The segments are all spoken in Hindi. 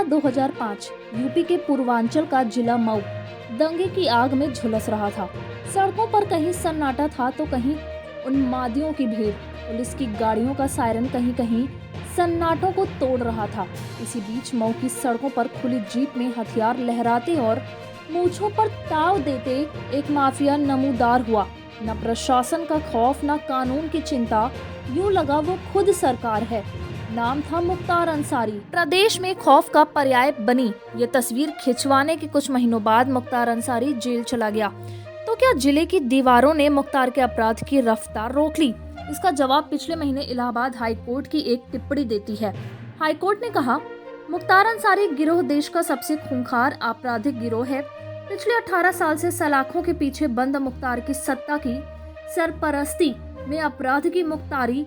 था 2005। यूपी के पूर्वांचल का जिला मऊ दंगे की आग में झुलस रहा था। सड़कों पर कहीं सन्नाटा था तो कहीं उन्मादियों की भीड़। पुलिस की गाड़ियों का सायरन कहीं कहीं सन्नाटों को तोड़ रहा था। इसी बीच मऊ की सड़कों पर खुली जीप में हथियार लहराते और मूंछों पर ताव देते एक माफिया नमूदार हुआ। न प्रशासन का खौफ न कानून की चिंता, यूं लगा वो खुद सरकार है। नाम था मुख्तार अंसारी। प्रदेश में खौफ का पर्याय बनी ये तस्वीर खिंचवाने के कुछ महीनों बाद मुख्तार अंसारी जेल चला गया। तो क्या जिले की दीवारों ने मुख्तार के अपराध की रफ्तार रोक ली? इसका जवाब पिछले महीने इलाहाबाद हाई कोर्ट की एक टिप्पणी देती है। हाई कोर्ट ने कहा, मुख्तार अंसारी गिरोह देश का सबसे खूंखार आपराधिक गिरोह है। पिछले 18 साल से सलाखों के पीछे बंद मुख्तार की सत्ता की सरपरस्ती में अपराध की मुख्तारी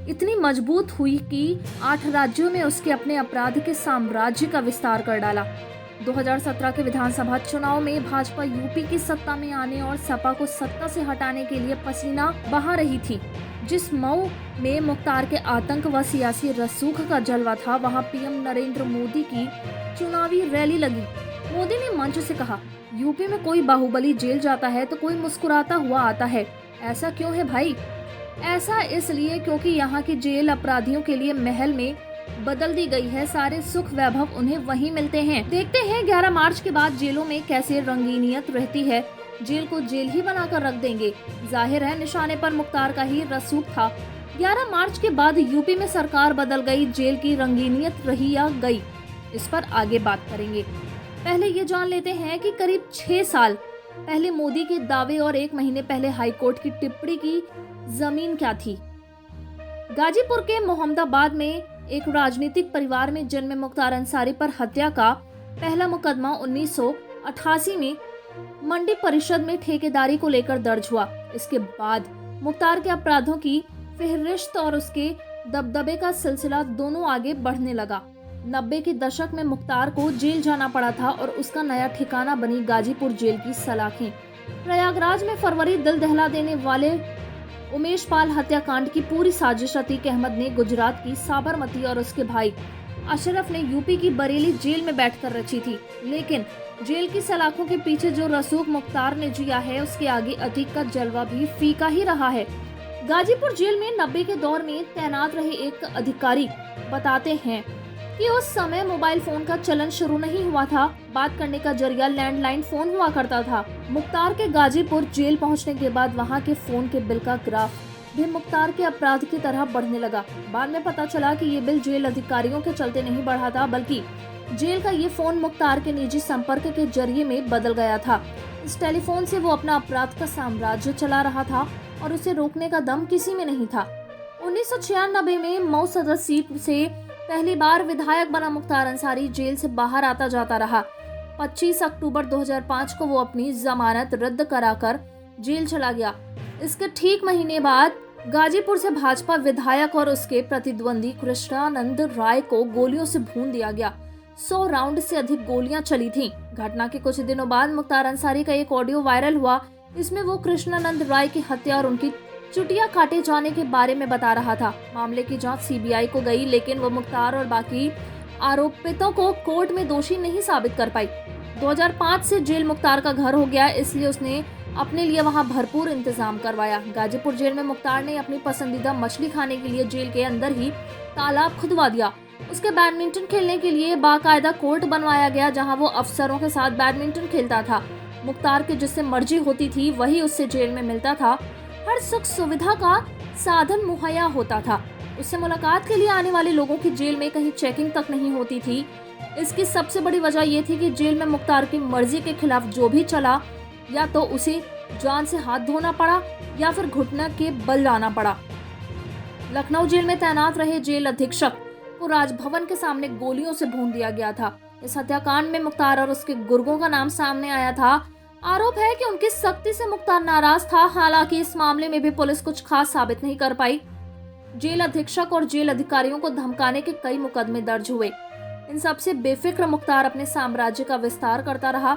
इतनी मजबूत हुई कि 8 राज्यों में उसके अपने अपराध के साम्राज्य का विस्तार कर डाला। 2017 के विधानसभा चुनाव में भाजपा यूपी की सत्ता में आने और सपा को सत्ता से हटाने के लिए पसीना बहा रही थी। जिस मऊ में मुख्तार के आतंक व सियासी रसूख का जलवा था, वहां पीएम नरेंद्र मोदी की चुनावी रैली लगी। मोदी ने मंच से कहा, यूपी में कोई बाहुबली जेल जाता है तो कोई मुस्कुराता हुआ आता है। ऐसा क्यों है भाई? ऐसा इसलिए क्योंकि यहाँ की जेल अपराधियों के लिए महल में बदल दी गई है। सारे सुख वैभव उन्हें वहीं मिलते हैं। देखते हैं 11 मार्च के बाद जेलों में कैसे रंगीनियत रहती है। जेल को जेल ही बनाकर रख देंगे। जाहिर है निशाने पर मुख्तार का ही रसूख था। 11 मार्च के बाद यूपी में सरकार बदल गई, जेल की रंगीनियत रही या गई, इस पर आगे बात करेंगे। पहले ये जान लेते हैं कि करीब 6 साल पहले मोदी के दावे और 1 महीने पहले हाईकोर्ट की टिप्पणी की जमीन क्या थी। गाजीपुर के मोहम्मदाबाद में एक राजनीतिक परिवार में जन्मे मुख्तार अंसारी पर हत्या का पहला मुकदमा 1988 में मंडी परिषद में ठेकेदारी को लेकर दर्ज हुआ। इसके बाद मुख्तार के अपराधों की फेहरिस्त और उसके दबदबे का सिलसिला दोनों आगे बढ़ने लगा। 90 के दशक में मुख्तार को जेल जाना पड़ा था और उसका नया ठिकाना बनी गाजीपुर जेल की सलाखें। प्रयागराज में फरवरी दिल दहला देने वाले उमेश पाल हत्याकांड की पूरी साजिश अतीक अहमद ने गुजरात की साबरमती और उसके भाई अशरफ ने यूपी की बरेली जेल में बैठकर रची थी। लेकिन जेल की सलाखों के पीछे जो रसूख मुख्तार ने जिया है, उसके आगे अतीक का जलवा भी फीका ही रहा है। गाजीपुर जेल में 90 के दौर में तैनात रहे एक अधिकारी बताते हैं कि उस समय मोबाइल फोन का चलन शुरू नहीं हुआ था। बात करने का जरिया लैंडलाइन फोन हुआ करता था। मुख्तार के गाजीपुर जेल पहुंचने के बाद वहां के फोन के बिल का ग्राफ भी मुख्तार के अपराध की तरह बढ़ने लगा। बाद में पता चला कि ये बिल जेल अधिकारियों के चलते नहीं बढ़ा था, बल्कि जेल का ये फोन मुख्तार के निजी संपर्क के जरिए में बदल गया था। इस टेलीफोन से वो अपना अपराध का साम्राज्य चला रहा था और उसे रोकने का दम किसी में नहीं था। 1996 में मऊ सदर सीट से पहली बार विधायक बना मुख्तार अंसारी जेल से बाहर आता जाता रहा। 25 अक्टूबर 2005 को वो अपनी जमानत रद्द कराकर जेल चला गया। इसके ठीक महीने बाद गाजीपुर से भाजपा विधायक और उसके प्रतिद्वंदी कृष्णानंद राय को गोलियों से भून दिया गया। 100 राउंड से अधिक गोलियां चली थीं। घटना के कुछ दिनों बाद मुख्तार अंसारी का एक ऑडियो वायरल हुआ। इसमें वो कृष्णानंद राय की हत्या और उनकी चुटिया काटे जाने के बारे में बता रहा था। मामले की जांच सीबीआई को गई, लेकिन वो मुख्तार और बाकी आरोपितों को कोर्ट में दोषी नहीं साबित कर पाई। 2005 से जेल मुख्तार का घर हो गया, इसलिए उसने अपने लिए वहां भरपूर इंतजाम करवाया। गाजीपुर जेल में मुख्तार ने अपनी पसंदीदा मछली खाने के लिए जेल के अंदर ही तालाब खुदवा दिया। उसके बैडमिंटन खेलने के लिए बाकायदा कोर्ट बनवाया गया, जहाँ वो अफसरों के साथ बैडमिंटन खेलता था। मुख्तार की जिससे मर्जी होती थी वही उससे जेल में मिलता था। हर सुख सुविधा का साधन मुहैया होता था। उससे मुलाकात के लिए आने वाले लोगों की जेल में कहीं चेकिंग तक नहीं होती थी। इसकी सबसे बड़ी वजह यह थी कि जेल में मुख्तार की मर्जी के खिलाफ जो भी चला, या तो उसे जान से हाथ धोना पड़ा या फिर घुटना के बल जाना पड़ा। लखनऊ जेल में तैनात रहे जेल अधीक्षक को राजभवन के सामने गोलियों से भून दिया गया था। इस हत्याकांड में मुख्तार और उसके गुर्गों का नाम सामने आया था। आरोप है कि उनकी सख्ती से मुख्तार नाराज था। हालांकि इस मामले में भी पुलिस कुछ खास साबित नहीं कर पाई। जेल अधीक्षक और जेल अधिकारियों को धमकाने के कई मुकदमे दर्ज हुए। इन सबसे बेफिक्र मुख्तार अपने साम्राज्य का विस्तार करता रहा।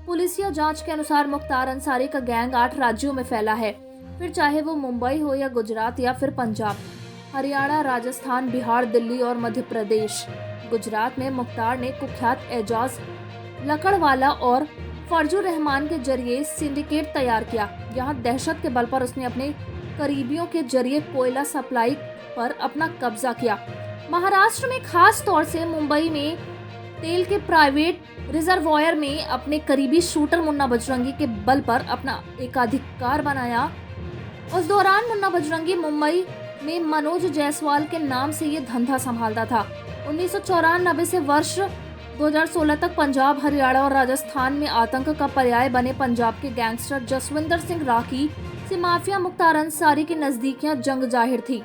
पुलिसिया जांच के अनुसार मुख्तार अंसारी का गैंग 8 राज्यों में फैला है, फिर चाहे वो मुंबई हो या गुजरात या फिर पंजाब, हरियाणा, राजस्थान, बिहार, दिल्ली और मध्य प्रदेश। गुजरात में मुख्तार ने कुख्यात एजाज लकड़वाला और फरजू रहमान के जरिए सिंडिकेट तैयार किया। यहाँ दहशत के बल पर उसने अपने करीबियों के जरिए कोयला सप्लाई पर अपना कब्जा किया। महाराष्ट्र में खास तौर से मुंबई में तेल के प्राइवेट रिजर्वायर में अपने करीबी शूटर मुन्ना बजरंगी के बल पर अपना एकाधिकार बनाया। उस दौरान मुन्ना बजरंगी मुंबई में मनोज जायसवाल के नाम से ये धंधा संभालता था। 1994 से वर्ष 2016 तक पंजाब, हरियाणा और राजस्थान में आतंक का पर्याय बने पंजाब के गैंगस्टर जसविंदर सिंह राठी से माफिया मुख्तार अंसारी की नजदीकियां जंग जाहिर थी।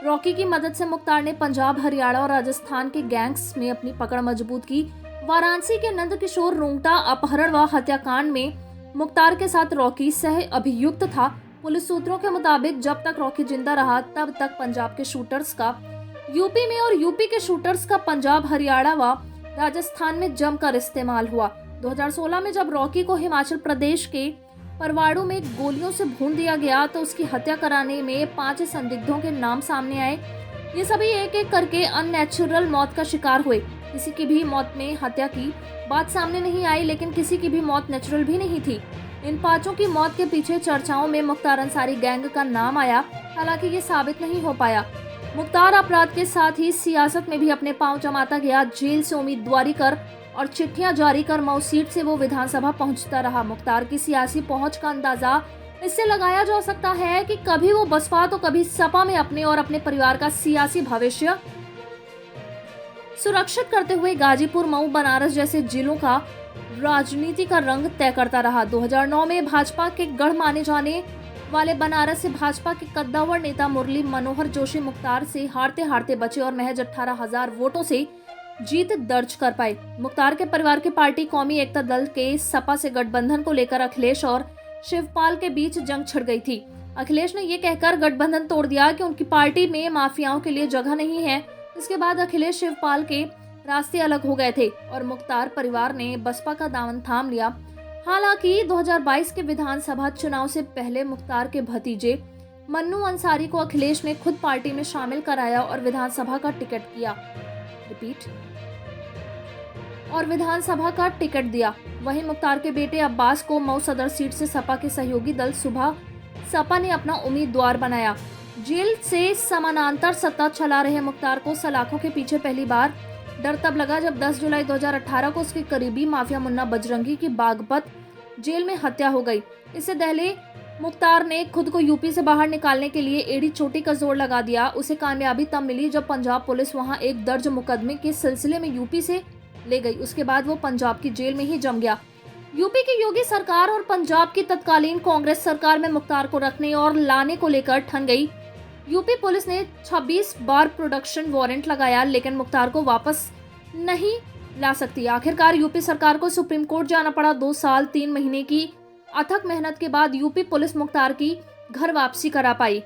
रॉकी की मदद से मुख्तार ने पंजाब, हरियाणा और राजस्थान के गैंग्स में अपनी पकड़ मजबूत की। वाराणसी के नंद किशोर रुंगटा अपहरण व हत्याकांड में मुख्तार के साथ रॉकी सह अभियुक्त था। पुलिस सूत्रों के मुताबिक जब तक रॉकी जिंदा रहा तब तक पंजाब के शूटर्स का यूपी में और यूपी के शूटर्स का पंजाब, हरियाणा व राजस्थान में जमकर इस्तेमाल हुआ। 2016 में जब रॉकी को हिमाचल प्रदेश के परवाड़ू में गोलियों से भून दिया गया तो उसकी हत्या कराने में 5 संदिग्धों के नाम सामने आए। ये सभी एक एक करके अननेचुरल मौत का शिकार हुए। किसी की भी मौत में हत्या की बात सामने नहीं आई, लेकिन किसी की भी मौत नेचुरल भी नहीं थी। इन 5 की मौत के पीछे चर्चाओं में मुख्तार अंसारी गैंग का नाम आया, हालांकि ये साबित नहीं हो पाया। मुख्तार अपराध के साथ ही सियासत में भी अपने पांव जमाता गया। जेल से उम्मीदवारी कर और चिट्ठियां जारी कर मऊ सीट से वो विधानसभा पहुंचता रहा। मुख्तार की सियासी पहुंच का अंदाजा इससे लगाया जा सकता है कि कभी वो बसपा तो कभी सपा में अपने और अपने परिवार का सियासी भविष्य सुरक्षित करते हुए गाजीपुर, मऊ, बनारस जैसे जिलों का राजनीति का रंग तय करता रहा। 2009 में भाजपा के गढ़ माने जाने वाले बनारस से भाजपा के कद्दावर नेता मुरली मनोहर जोशी मुख्तार से हारते हारते बचे और महज 18,000 वोटों से जीत दर्ज कर पाए। मुख्तार के परिवार की पार्टी कौमी एकता दल के सपा से गठबंधन को लेकर अखिलेश और शिवपाल के बीच जंग छिड़ गई थी। अखिलेश ने ये कहकर गठबंधन तोड़ दिया कि उनकी पार्टी में माफियाओं के लिए जगह नहीं है। इसके बाद अखिलेश शिवपाल के रास्ते अलग हो गए थे और मुख्तार परिवार ने बसपा का दामन थाम लिया। हालांकि 2022 के विधानसभा चुनाव से पहले मुख्तार के भतीजे मन्नू अंसारी को अखिलेश ने खुद पार्टी में शामिल कराया और विधानसभा का टिकट दिया। वहीं मुख्तार के बेटे अब्बास को मऊ सदर सीट से सपा के सहयोगी दल सुबह सपा ने अपना उम्मीदवार बनाया। जेल से समानांतर सत्ता चला रहे मुख्तार को सलाखों के पीछे पहली बार डर तब लगा जब 10 जुलाई 2018 को उसके करीबी माफिया मुन्ना बजरंगी की बागपत जेल में हत्या हो गई। इससे पहले मुख्तार ने खुद को यूपी से बाहर निकालने के लिए एड़ी चोटी का जोर लगा दिया। उसे कामयाबी तब मिली जब पंजाब पुलिस वहां एक दर्ज मुकदमे के सिलसिले में यूपी से ले गई। उसके बाद वो पंजाब की जेल में ही जम गया। यूपी की योगी सरकार और पंजाब की तत्कालीन कांग्रेस सरकार में मुख्तार को रखने और लाने को लेकर ठन गई। यूपी पुलिस ने 26 बार प्रोडक्शन वारंट लगाया, लेकिन मुख्तार को वापस नहीं ला सकती। आखिरकार यूपी सरकार को सुप्रीम कोर्ट जाना पड़ा। 2 साल 3 महीने की अथक मेहनत के बाद यूपी पुलिस मुख्तार की घर वापसी करा पाई।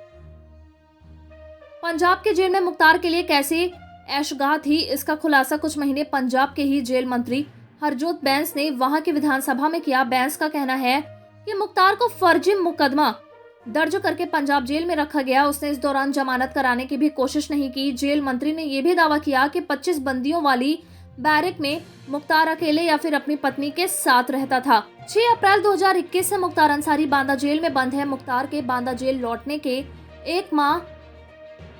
पंजाब के जेल में मुख्तार के लिए कैसे ऐशगाह थी, इसका खुलासा कुछ महीने पंजाब के ही जेल मंत्री हरजोत बैंस ने वहां की विधानसभा में किया। बैंस का कहना है कि मुख्तार को फर्जी मुकदमा दर्ज करके पंजाब जेल में रखा गया। उसने इस दौरान जमानत कराने की भी कोशिश नहीं की। जेल मंत्री ने यह भी दावा किया कि 25 बंदियों वाली बैरक में मुख्तार अकेले या फिर अपनी पत्नी के साथ रहता था। 6 अप्रैल 2021 से मुख्तार अंसारी बांदा जेल में बंद है। मुख्तार के बांदा जेल लौटने के 1 माह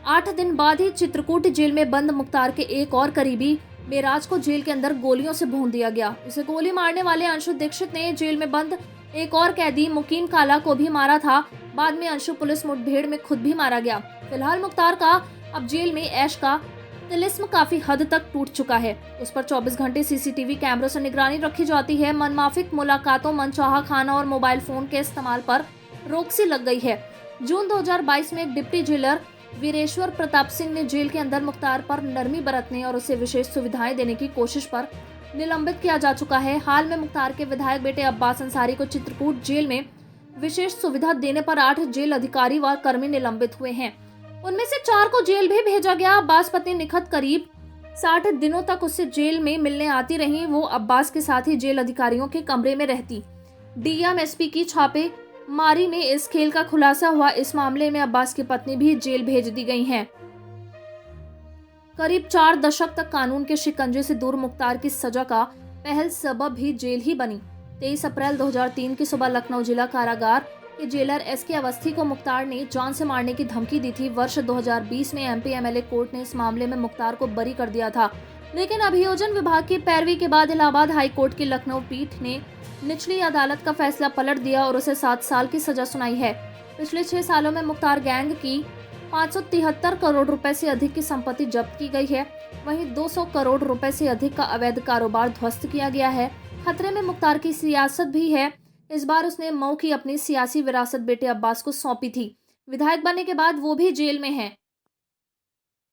8 दिन बाद ही चित्रकूट जेल में बंद मुख्तार के एक और करीबी मेराज को जेल के अंदर गोलियों से भून दिया गया। उसे गोली मारने वाले अंशु दीक्षित ने जेल में बंद एक और कैदी मुकीम काला को भी मारा था। बाद में अंशु पुलिस मुठभेड़ में खुद भी मारा गया। फिलहाल मुख्तार का अब जेल में ऐश का तिलिस्म काफी हद तक टूट चुका है। उस पर 24 घंटे सीसीटीवी कैमरों से निगरानी रखी जाती है। मनमाफिक मुलाकातों, मनचाहा खाना और मोबाइल फोन के इस्तेमाल पर रोक सी लग गई है। जून 2022 में एक डिप्टी जेलर वीरेश्वर प्रताप सिंह ने जेल के अंदर मुख्तार पर नरमी बरतने और उसे विशेष सुविधाएं देने की कोशिश पर निलंबित किया जा चुका है। हाल में मुख्तार के विधायक बेटे अब्बास अंसारी को चित्रकूट जेल में विशेष सुविधा देने पर 8 जेल अधिकारी व कर्मी निलंबित हुए हैं। उनमें से 4 को जेल भी भेजा गया। अब्बास पत्नी निखत करीब 60 दिनों तक उससे जेल में मिलने आती रही। वो अब्बास के साथ ही जेल अधिकारियों के कमरे में रहती। डीएमएसपी की छापेमारी में इस खेल का खुलासा हुआ। इस मामले में अब्बास की पत्नी भी जेल भेज दी गई हैं। करीब 4 दशक तक कानून के शिकंजे से दूर मुख्तार की सजा का पहल सबब भी जेल ही बनी। 23 अप्रैल 2003 की सुबह लखनऊ जिला कारागार के जेलर एसके अवस्थी को मुख्तार ने जान से मारने की धमकी दी थी। वर्ष 2020 में एमपी एमएलए कोर्ट ने इस मामले में मुख्तार को बरी कर दिया था, लेकिन अभियोजन विभाग की पैरवी के बाद इलाहाबाद हाई कोर्ट की लखनऊ पीठ ने निचली अदालत का फैसला पलट दिया और उसे 7 साल की सजा सुनाई है। पिछले 6 सालों में मुख्तार गैंग की 573 करोड़ रुपए से अधिक की संपत्ति जब्त की गई है। वहीं 200 करोड़ रुपए से अधिक का अवैध कारोबार ध्वस्त किया गया है। खतरे में मुख्तार की सियासत भी है। इस बार उसने मऊ की अपनी सियासी विरासत बेटे अब्बास को सौंपी थी। विधायक बनने के बाद वो भी जेल में है।